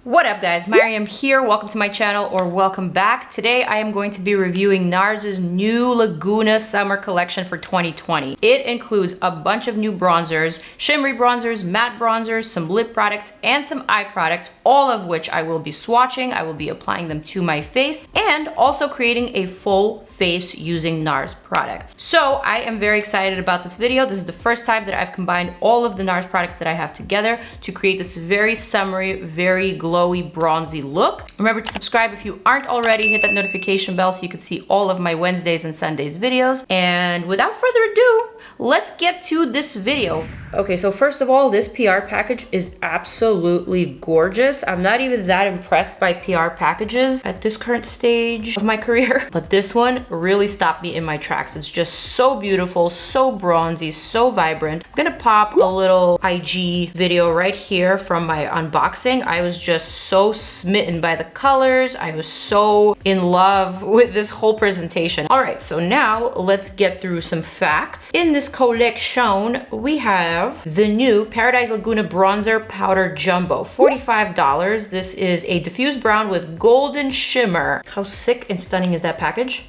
What up guys, Maryam here. Welcome to my channel, or welcome back. Today I am going to be reviewing NARS's new Laguna summer collection for 2020. It includes a bunch of new bronzers, shimmery bronzers, matte bronzers, some lip products, and some eye products, all of which I will be swatching. I will be applying them to my face and also creating a full face using NARS products. So I am very excited about this video. This is the first time that I've combined all of the NARS products that I have together to create this very summery, very glowy, bronzy look. Remember to subscribe if you aren't already. Hit that notification bell so you can see all of my Wednesdays and Sundays videos. And without further ado, let's get to this video. Okay, so first of all, this PR package is absolutely gorgeous. I'm not even that impressed by PR packages at this current stage of my career, but this one really stopped me in my tracks. It's just so beautiful, so bronzy, so vibrant. I'm gonna pop a little IG video right here from my unboxing. I was just so smitten by the colors. I was so in love with this whole presentation. All right, so now let's get through some facts. In this collection, we have the new Paradise Laguna Bronzer Powder Jumbo, $45. This is a diffused brown with golden shimmer. How sick and stunning is that package?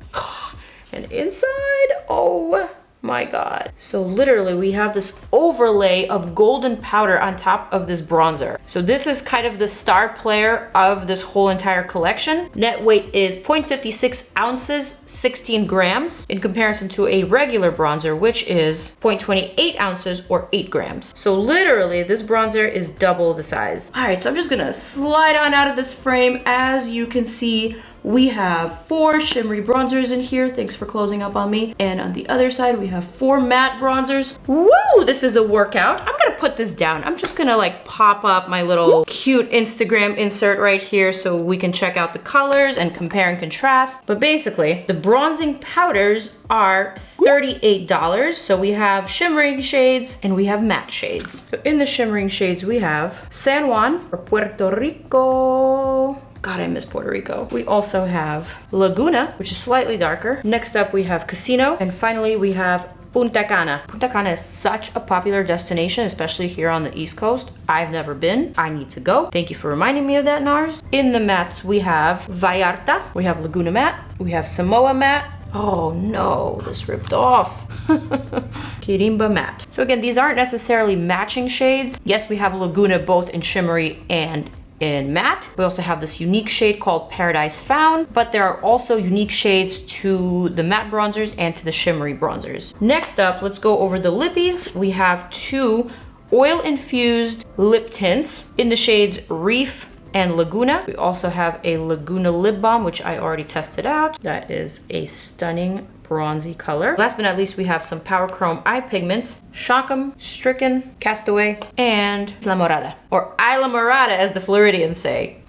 And inside, oh my god. So literally we have this overlay of golden powder on top of this bronzer. So this is kind of the star player of this whole entire collection. Net weight is 0.56 ounces, 16 grams, in comparison to a regular bronzer, which is 0.28 ounces or 8 grams. So literally this bronzer is double the size. All right, so I'm just gonna slide on out of this frame. As you can see, we have 4 shimmery bronzers in here. Thanks for closing up on me. And on the other side, we have 4 matte bronzers. Woo, this is a workout. I'm gonna put this down. I'm just gonna like pop up my little cute Instagram insert right here so we can check out the colors and compare and contrast. But basically, the bronzing powders are $38. So we have shimmering shades and we have matte shades. So in the shimmering shades, we have San Juan or Puerto Rico. God, I miss Puerto Rico. We also have Laguna, which is slightly darker. Next up, we have Casino. And finally, we have Punta Cana. Punta Cana is such a popular destination, especially here on the East Coast. I've never been. I need to go. Thank you for reminding me of that, NARS. In the mattes, we have Vallarta. We have Laguna Matte. We have Samoa Matte. Oh no, this ripped off. Kirimba Matte. So again, these aren't necessarily matching shades. Yes, we have Laguna both in shimmery and in matte. We also have this unique shade called Paradise Found, but there are also unique shades to the matte bronzers and to the shimmery bronzers. Next up, let's go over the lippies. We have 2 oil-infused lip tints in the shades Reef and Laguna. We also have a Laguna Lip Balm, which I already tested out. That is a stunning bronzy color. Last but not least, we have some Powerchrome eye pigments, Shock'em, Stricken, Castaway, and La Morada, or I La Morada as the Floridians say.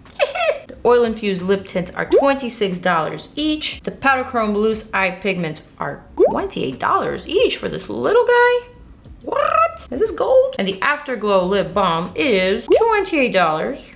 The oil-infused lip tints are $26 each. The Powderchrome loose eye pigments are $28 each for this little guy. What? Is this gold? And the Afterglow lip balm is $28.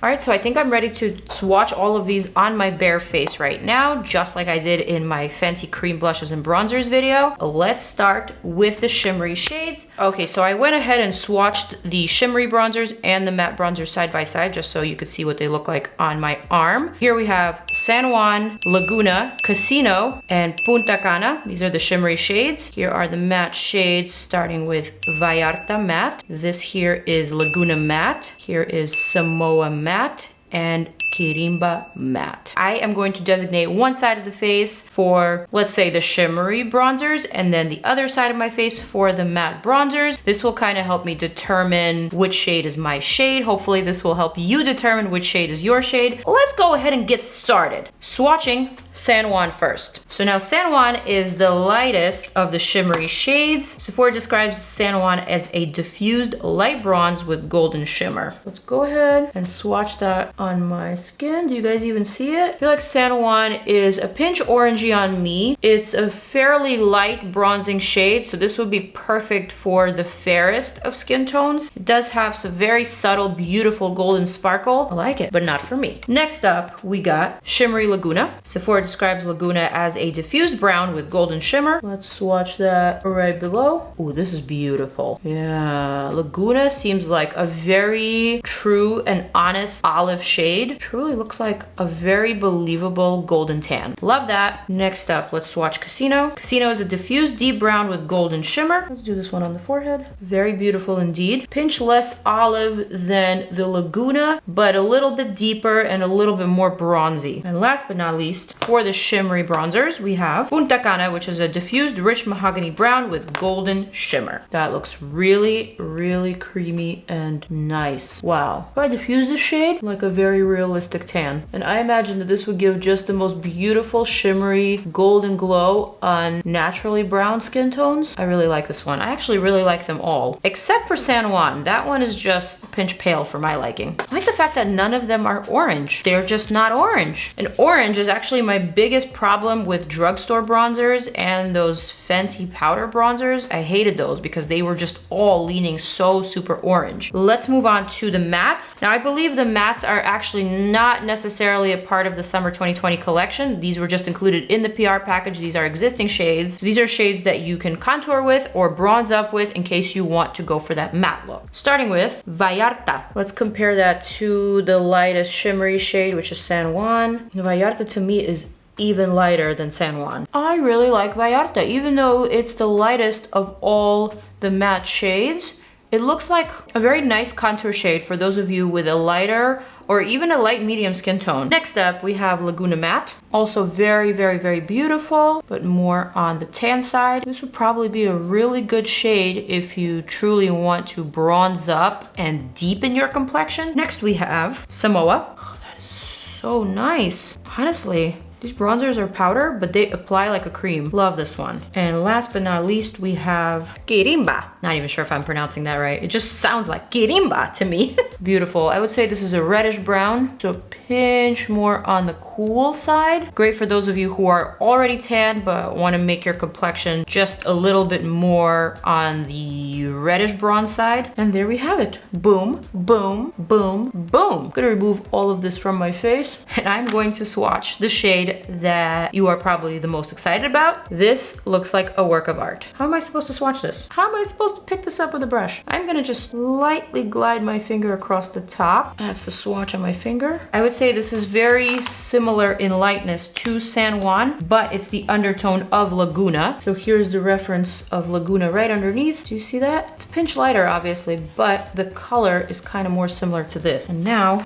All right, so I think I'm ready to swatch all of these on my bare face right now, just like I did in my Fenty cream blushes and bronzers video. Let's start with the shimmery shades. Okay, so I went ahead and swatched the shimmery bronzers and the matte bronzers side by side, just so you could see what they look like on my arm. Here we have San Juan, Laguna, Casino, and Punta Cana. These are the shimmery shades. Here are the matte shades, starting with Vallarta Matte. This here is Laguna Matte. Here is Samoa Matte and Kirimba Matte. I am going to designate one side of the face for, let's say, the shimmery bronzers, and then the other side of my face for the matte bronzers. This will kind of help me determine which shade is my shade. Hopefully this will help you determine which shade is your shade. Let's go ahead and get started. Swatching San Juan first. So now San Juan is the lightest of the shimmery shades. Sephora describes San Juan as a diffused light bronze with golden shimmer. Let's go ahead and swatch that on my skin. Do you guys even see it? I feel like San Juan is a pinch orangey on me. It's a fairly light bronzing shade, so this would be perfect for the fairest of skin tones. It does have some very subtle, beautiful golden sparkle. I like it, but not for me. Next up, we got Shimmery Laguna. Sephora report describes Laguna as a diffused brown with golden shimmer. Let's swatch that right below. Oh, this is beautiful. Yeah, Laguna seems like a very true and honest olive shade. Truly looks like a very believable golden tan. Love that. Next up, let's swatch Casino. Casino is a diffused deep brown with golden shimmer. Let's do this one on the forehead. Very beautiful indeed. Pinch less olive than the Laguna, but a little bit deeper and a little bit more bronzy. And last but not least, for the shimmery bronzers, we have Punta Cana, which is a diffused rich mahogany brown with golden shimmer. That looks really, really creamy and nice. Wow. If I diffuse this shade, like a very realistic tan. And I imagine that this would give just the most beautiful shimmery golden glow on naturally brown skin tones. I really like this one. I actually really like them all, except for San Juan. That one is just a pinch pale for my liking. I like the fact that none of them are orange. They're just not orange. And orange is actually my biggest problem with drugstore bronzers and those Fenty powder bronzers. I hated those because they were just all leaning so super orange. Let's move on to the mattes. Now I believe the mattes are actually not necessarily a part of the summer 2020 collection. These were just included in the PR package. These are existing shades. These are shades that you can contour with or bronze up with in case you want to go for that matte look. Starting with Vallarta. Let's compare that to the lightest shimmery shade, which is San Juan. Vallarta to me is even lighter than San Juan. I really like Vallarta, even though it's the lightest of all the matte shades. It looks like a very nice contour shade for those of you with a lighter or even a light medium skin tone. Next up, we have Laguna Matte. Also very, very, very beautiful, but more on the tan side. This would probably be a really good shade if you truly want to bronze up and deepen your complexion. Next, we have Samoa. Oh, that is so nice. Honestly, these bronzers are powder, but they apply like a cream. Love this one. And last but not least, we have Quirimba. Not even sure if I'm pronouncing that right. It just sounds like Quirimba to me. Beautiful. I would say this is a reddish brown, so a pinch more on the cool side. Great for those of you who are already tan, but want to make your complexion just a little bit more on the reddish bronze side. And there we have it. Boom, boom, boom, boom. I'm gonna remove all of this from my face, and I'm going to swatch the shade that you are probably the most excited about. This looks like a work of art. How am I supposed to swatch this? How am I supposed to pick this up with a brush? I'm gonna just lightly glide my finger across the top. That's the swatch on my finger. I would say this is very similar in lightness to San Juan, but it's the undertone of Laguna. So here's the reference of Laguna right underneath. Do you see that? It's a pinch lighter, obviously, but the color is kind of more similar to this. And now,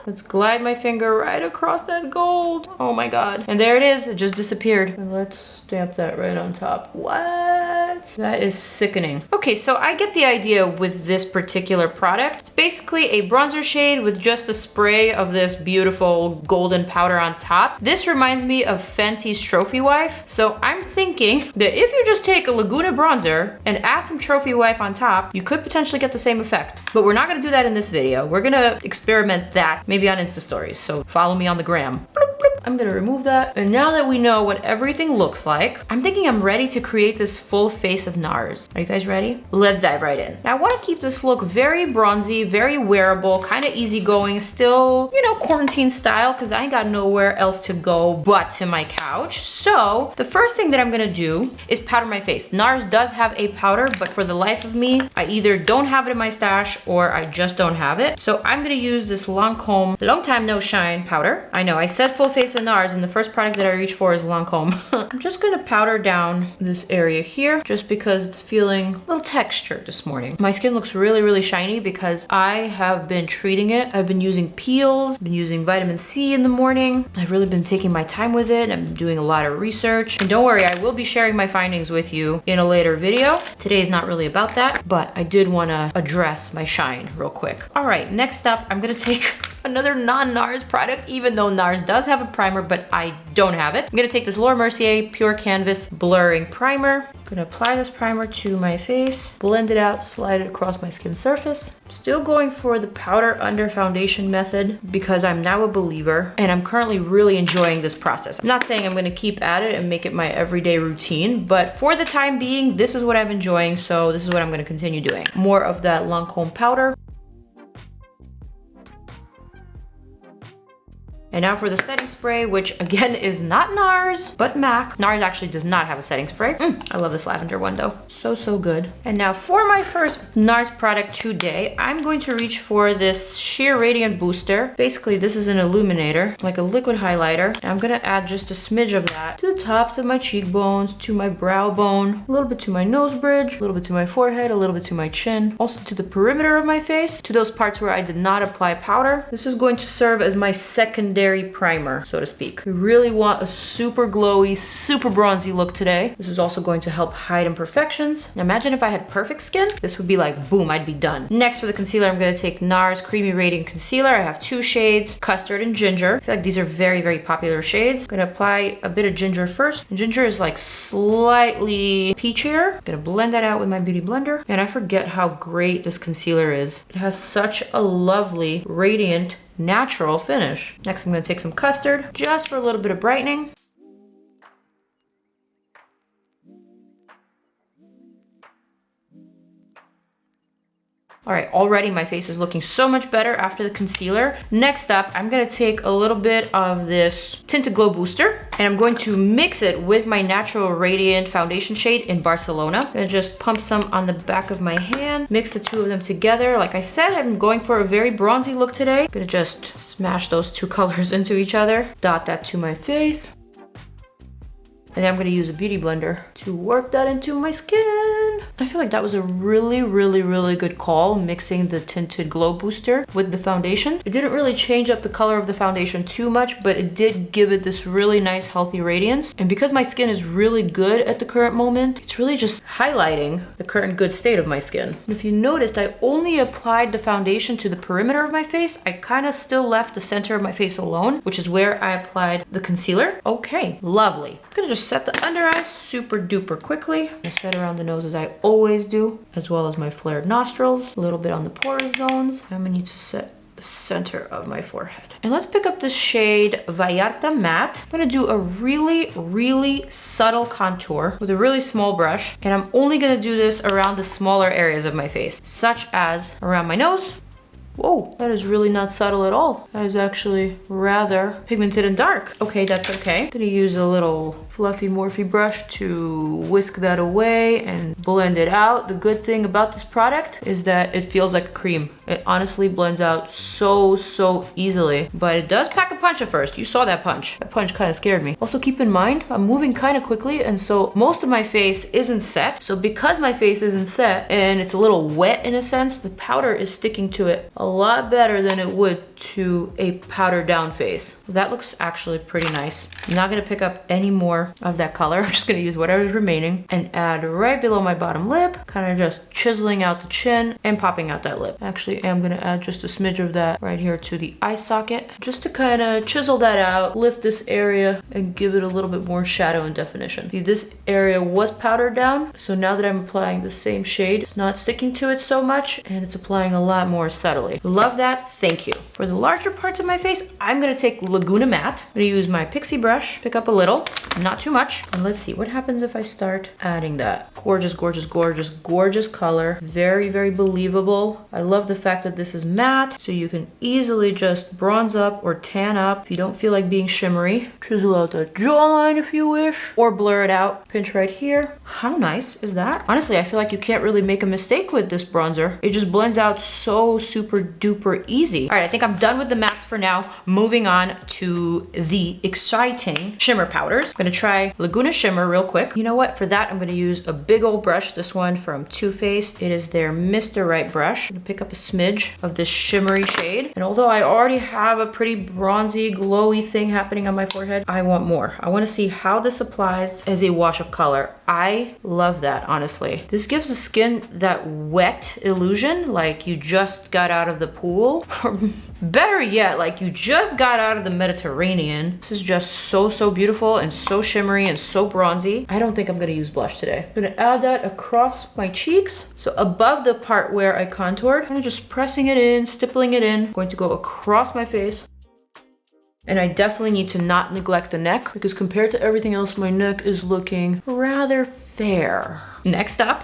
let's glide my finger right across that gold. Oh my God. And there it is, it just disappeared. And let's stamp that right on top. What? That is sickening. Okay, so I get the idea with this particular product. It's basically a bronzer shade with just a spray of this beautiful golden powder on top. This reminds me of Fenty's Trophy Wife. So I'm thinking that if you just take a Laguna bronzer and add some Trophy Wife on top, you could potentially get the same effect. But we're not gonna do that in this video. We're gonna experiment that maybe on Insta stories. So follow me on the gram. I'm gonna remove that. And now that we know what everything looks like, I'm thinking I'm ready to create this full face of NARS. Are you guys ready? Let's dive right in. Now I wanna keep this look very bronzy, very wearable, kind of easygoing, still, you know, quarantine style, because I ain't got nowhere else to go but to my couch. So the first thing that I'm gonna do is powder my face. NARS does have a powder, but for the life of me, I either don't have it in my stash or I just don't have it. So I'm gonna use this Lancome Long Time No Shine powder. I know I said full face of NARS and the first product that I reach for is Lancome. I'm just gonna powder down this area here just because it's feeling a little textured this morning. My skin looks really, really shiny because I have been treating it. I've been using peels, been using vitamin C in the morning. I've really been taking my time with it. I'm doing a lot of research. And don't worry, I will be sharing my findings with you in a later video. Today is not really about that, but I did wanna address my shine real quick. All right, next up, I'm gonna take another non-NARS product, even though NARS does have a primer, but I don't have it. I'm gonna take this Laura Mercier Pure Canvas Blurring Primer. I'm gonna apply this primer to my face, blend it out, slide it across my skin surface. Still going for the powder under foundation method because I'm now a believer and I'm currently really enjoying this process. I'm not saying I'm gonna keep at it and make it my everyday routine, but for the time being, this is what I'm enjoying, so this is what I'm gonna continue doing. More of that Lancome powder. And now for the setting spray, which again is not NARS, but MAC. NARS actually does not have a setting spray. I love this lavender one though. So good. And now for my first NARS product today, I'm going to reach for this Sheer Radiant Booster. Basically, this is an illuminator, like a liquid highlighter. And I'm gonna add just a smidge of that to the tops of my cheekbones, to my brow bone, a little bit to my nose bridge, a little bit to my forehead, a little bit to my chin, also to the perimeter of my face, to those parts where I did not apply powder. This is going to serve as my secondary primer, so to speak. We really want a super glowy, super bronzy look today. This is also going to help hide imperfections. Now imagine if I had perfect skin, this would be like, boom, I'd be done. Next for the concealer, I'm gonna take NARS Creamy Radiant Concealer. I have two shades, Custard and Ginger. I feel like these are very popular shades. I'm gonna apply a bit of ginger first. And ginger is like slightly peachier. I'm gonna blend that out with my beauty blender. And I forget how great this concealer is. It has such a lovely, radiant, natural finish. Next, I'm gonna take some custard just for a little bit of brightening. All right, already my face is looking so much better after the concealer. Next up, I'm gonna take a little bit of this Tinted Glow Booster and I'm going to mix it with my Natural Radiant foundation shade in Barcelona. I'm gonna just pump some on the back of my hand, mix the two of them together. Like I said, I'm going for a very bronzy look today. I'm gonna just smash those two colors into each other, dot that to my face. And then I'm gonna use a beauty blender to work that into my skin. I feel like that was a really good call, mixing the Tinted Glow Booster with the foundation. It didn't really change up the color of the foundation too much, but it did give it this really nice, healthy radiance. And because my skin is really good at the current moment, it's really just highlighting the current good state of my skin. And if you noticed, I only applied the foundation to the perimeter of my face. I kind of still left the center of my face alone, which is where I applied the concealer. Okay, lovely. I'm gonna just set the under eyes super duper quickly. I set around the nose as I always do, as well as my flared nostrils, a little bit on the porous zones. I'm gonna need to set the center of my forehead. And let's pick up the shade Vallarta Matte. I'm gonna do a really subtle contour with a really small brush. And I'm only gonna do this around the smaller areas of my face, such as around my nose. Whoa, that is really not subtle at all. That is actually rather pigmented and dark. Okay, that's okay. I'm gonna use a little fluffy Morphe brush to whisk that away and blend it out. The good thing about this product is that it feels like a cream. It honestly blends out so easily, but it does pack a punch at first. You saw that punch. That punch kind of scared me. Also keep in mind, I'm moving kind of quickly, and so most of my face isn't set. So because my face isn't set and it's a little wet in a sense, the powder is sticking to it a lot better than it would to a powdered down face. That looks actually pretty nice. I'm not gonna pick up any more of that color. I'm just gonna use whatever's remaining and add right below my bottom lip, kind of just chiseling out the chin and popping out that lip. Actually, I'm gonna add just a smidge of that right here to the eye socket, just to kind of chisel that out, lift this area and give it a little bit more shadow and definition. See, this area was powdered down, so now that I'm applying the same shade, it's not sticking to it so much and it's applying a lot more subtly. Love that, thank you. For the larger parts of my face, I'm gonna take Laguna Matte. I'm gonna use my PIXI brush, pick up a little, not too much. And let's see, what happens if I start adding that? Gorgeous color. Very believable. I love the fact that this is matte, so you can easily just bronze up or tan up if you don't feel like being shimmery. Chisel out that jawline if you wish, or blur it out. Pinch right here. How nice is that? Honestly, I feel like you can't really make a mistake with this bronzer. It just blends out so super duper easy. All right, I think I'm done with the mattes for now. Moving on to the exciting shimmer powders. I'm gonna try Laguna Shimmer real quick. You know what? For that, I'm gonna use a big old brush. This one from Too Faced. It is their Mr. Right brush. I'm gonna pick up a smidge of this shimmery shade. And although I already have a pretty bronzy, glowy thing happening on my forehead, I want more. I wanna see how this applies as a wash of color. I love that, honestly. This gives the skin that wet illusion, like you just got out of the pool. Or better yet, like you just got out of the Mediterranean. This is just so beautiful and so shimmery and so bronzy. I don't think I'm gonna use blush today. I'm gonna add that across my cheeks. So above the part where I contoured, I'm just pressing it in, stippling it in. I'm going to go across my face. And I definitely need to not neglect the neck, because compared to everything else, my neck is looking rather fair. Next up,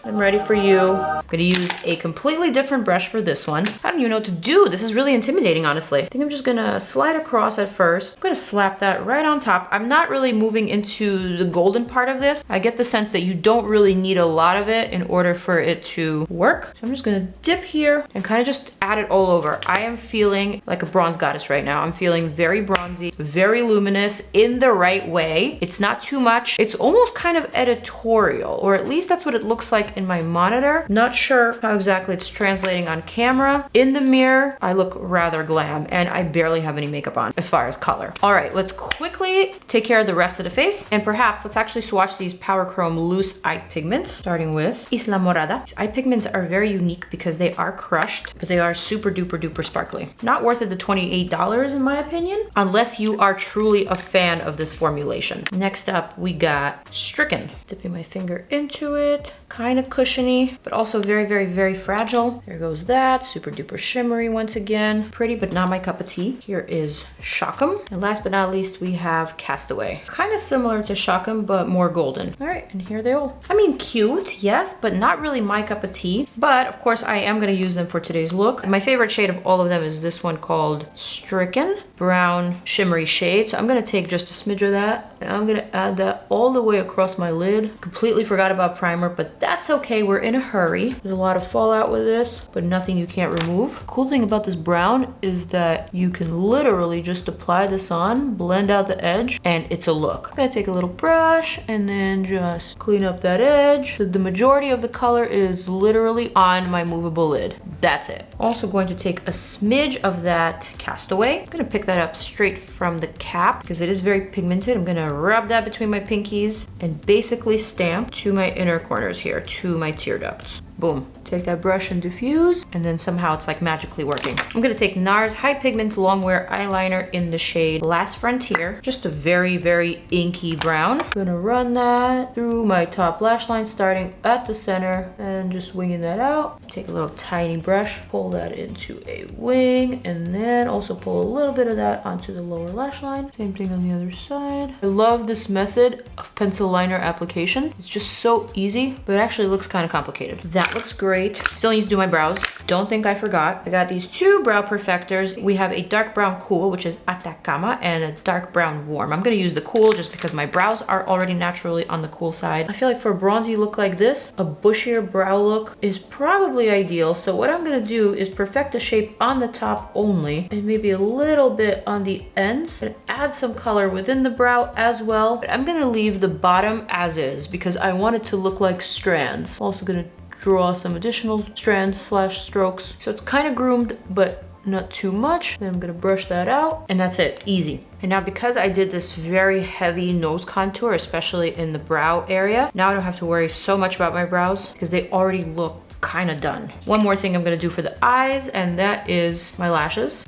I'm ready for you. I'm gonna use a completely different brush for this one. I don't even know what to do. This is really intimidating, honestly. I think I'm just gonna slide across at first. I'm gonna slap that right on top. I'm not really moving into the golden part of this. I get the sense that you don't really need a lot of it in order for it to work. So I'm just gonna dip here and kind of just add it all over. I am feeling like a bronze goddess right now. I'm feeling very bronzy, very luminous in the right way. It's not too much. It's almost kind of editorial, or at least that's what it looks like in my monitor. Not sure how exactly it's translating on camera. In the mirror, I look rather glam, and I barely have any makeup on as far as color. All right, let's quickly take care of the rest of the face, and perhaps let's actually swatch these Powerchrome loose eye pigments, starting with Isla Morada. These eye pigments are very unique because they are crushed, but they are super duper duper sparkly. Not worth it the $28 in my opinion, unless you are truly a fan of this formulation. Next up, we got Stricken. Dipping my finger into it, kind of cushiony, but also very, very, very fragile. There goes that, super duper shimmery once again. Pretty, but not my cup of tea. Here is Shockum. And last but not least, we have Castaway. Kind of similar to Shockum, but more golden. All right, and here they all. I mean, cute, yes, but not really my cup of tea. But of course, I am gonna use them for today's look. My favorite shade of all of them is this one called Stricken, brown shimmery shade. So I'm gonna take just a smidge of that, and I'm gonna add that all the way across my lid. Completely forgot about primer, but that's okay, we're in a hurry. There's a lot of fallout with this, but nothing you can't remove. Cool thing about this brown is that you can literally just apply this on, blend out the edge, and it's a look. I'm gonna take a little brush and then just clean up that edge. So the majority of the color is literally on my movable lid. That's it. Also going to take a smidge of that Castaway. I'm gonna pick that up straight from the cap because it is very pigmented. I'm gonna rub that between my pinkies and basically stamp to my inner corners here, to my tear ducts. Boom. Take that brush and diffuse, and then somehow it's like magically working. I'm gonna take NARS High Pigment Longwear Eyeliner in the shade Last Frontier. Just a very, very inky brown. I'm gonna run that through my top lash line, starting at the center and just winging that out. Take a little tiny brush, pull that into a wing, and then also pull a little bit of that onto the lower lash line. Same thing on the other side. I love this method of pencil liner application. It's just so easy, but it actually looks kind of complicated. That looks great. Still need to do my brows. Don't think I forgot. I got these two brow perfectors. We have a dark brown cool, which is Atacama, and a dark brown warm. I'm gonna use the cool just because my brows are already naturally on the cool side. I feel like for a bronzy look like this, a bushier brow look is probably ideal. So what I'm gonna do is perfect the shape on the top only, and maybe a little bit on the ends, and add some color within the brow as well. But I'm gonna leave the bottom as is because I want it to look like strands. Also gonna draw some additional strands slash strokes. So it's kind of groomed, but not too much. Then I'm gonna brush that out, and that's it, easy. And now because I did this very heavy nose contour, especially in the brow area, now I don't have to worry so much about my brows because they already look kind of done. One more thing I'm gonna do for the eyes, and that is my lashes.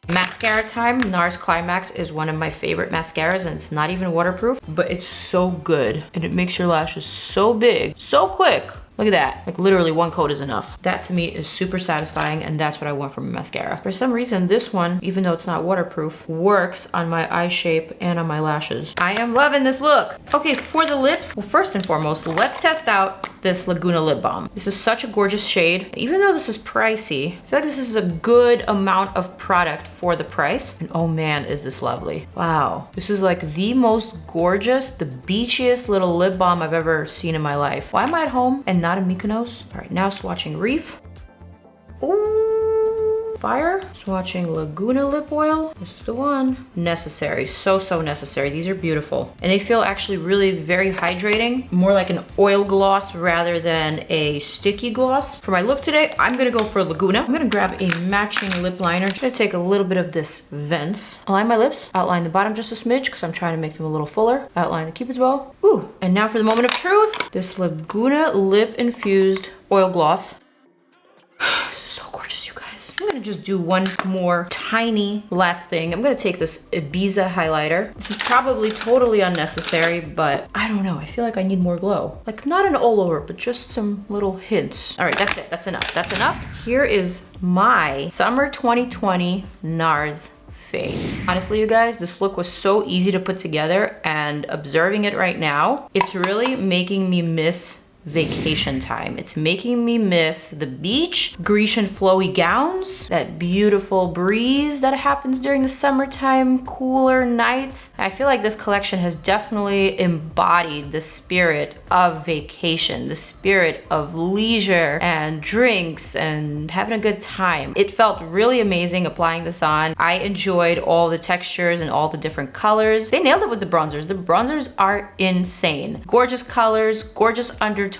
Mascara time. NARS Climax is one of my favorite mascaras, and it's not even waterproof, but it's so good. And it makes your lashes so big, so quick. Look at that, like literally one coat is enough. That to me is super satisfying, and that's what I want from a mascara. For some reason, this one, even though it's not waterproof, works on my eye shape and on my lashes. I am loving this look. Okay, for the lips, well, first and foremost, let's test out this Laguna Lip Balm. This is such a gorgeous shade. Even though this is pricey, I feel like this is a good amount of product for the price. And oh man, is this lovely. Wow, this is like the most gorgeous, the beachiest little lip balm I've ever seen in my life. Why am I at home and not in Mykonos? All right, now swatching Reef. Ooh, fire. Swatching Laguna lip oil. This is the one. Necessary, so necessary. These are beautiful. And they feel actually really very hydrating. More like an oil gloss rather than a sticky gloss. For my look today, I'm gonna go for Laguna. I'm gonna grab a matching lip liner. I'm gonna take a little bit of this Vence. Align my lips, outline the bottom just a smidge because I'm trying to make them a little fuller. Outline the cupid's bow. Ooh, and now for the moment of truth. This Laguna Lip Infused Oil Gloss. This is so gorgeous, you guys. I'm gonna just do one more tiny last thing. I'm gonna take this Ibiza highlighter. This is probably totally unnecessary, but I don't know. I feel like I need more glow. Like not an all over, but just some little hints. All right, that's it. That's enough. That's enough. Here is my summer 2020 NARS face. Honestly, you guys, this look was so easy to put together, and observing it right now, it's really making me miss vacation time. It's making me miss the beach, Grecian flowy gowns, that beautiful breeze that happens during the summertime, cooler nights. I feel like this collection has definitely embodied the spirit of vacation, the spirit of leisure and drinks and having a good time. It felt really amazing applying this on. I enjoyed all the textures and all the different colors. They nailed it with the bronzers. The bronzers are insane. Gorgeous colors, gorgeous undertones,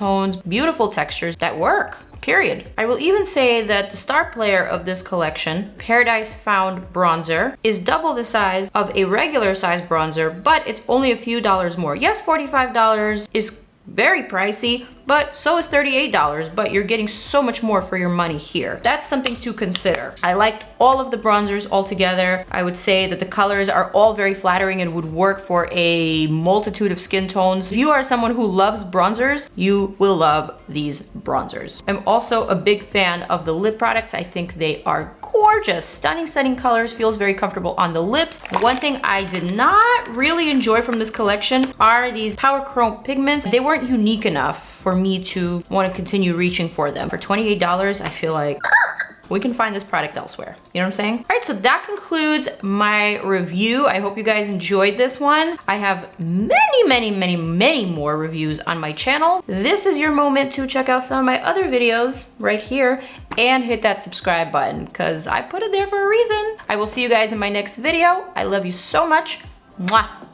beautiful textures that work. Period. I will even say that the star player of this collection, Paradise Found Bronzer, is double the size of a regular size bronzer, but it's only a few dollars more. Yes, $45 is very pricey, but so is $38, but you're getting so much more for your money here. That's something to consider. I liked all of the bronzers all together. I would say that the colors are all very flattering and would work for a multitude of skin tones. If you are someone who loves bronzers, you will love these bronzers. I'm also a big fan of the lip products. I think they are gorgeous. Stunning colors, feels very comfortable on the lips. One thing I did not really enjoy from this collection are these Powerchrome pigments. They weren't unique enough for me to want to continue reaching for them. For $28, I feel like we can find this product elsewhere. You know what I'm saying? All right, so that concludes my review. I hope you guys enjoyed this one. I have many more reviews on my channel. This is your moment to check out some of my other videos right here and hit that subscribe button because I put it there for a reason. I will see you guys in my next video. I love you so much. Mwah.